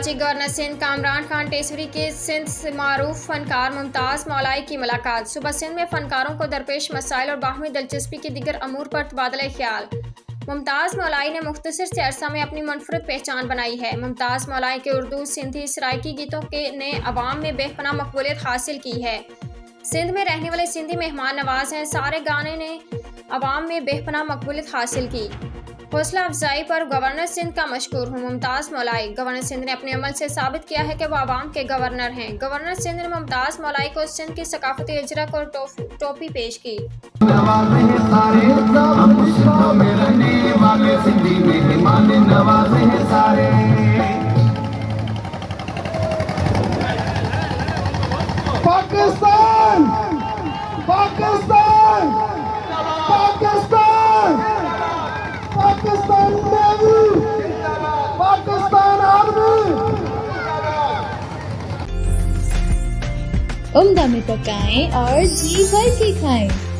मिजाजी governor Sindh Kamran Khan टेसरी के सिंध से मारूफ फनकार मुमताज़ मौलाई की मुलाकात। सुबह सिंध में फनकारों को दरपेश मसाइल और बाहमी दिलचस्पी के दीगर अमूर पर तबादला ख्याल। मुमताज़ मौलाई ने मुख्तसर से अरसा में अपनी मुनफरद पहचान बनाई है। मुमताज़ मौलाई के उर्दू सिंधी सराइकी गीतों ने अवाम में बेपनाह मकबूलियत हासिल की है। सिंध में रहने वाले सिंधी मेहमान नवाज हैं। सारे गाने ने अवाम में बेपनाह मकबूलियत हासिल की। हौसला अफजाई पर गवर्नर सिंध का मशकूर हूँ मुमताज़ मौलाई। गवर्नर सिंध ने अपने अमल से साबित किया है कि वह आवाम के गवर्नर हैं। गवर्नर सिंध ने मुमताज़ मौलाई को सिंध की सकाफती अजरक और टोपी पेश की। पाकिस्तान पाकिस्तान पाकिस्तान पाकिस्तान पाकिस्तान आर्मी। उम्दा में पकाएं और जी भर के खाएं।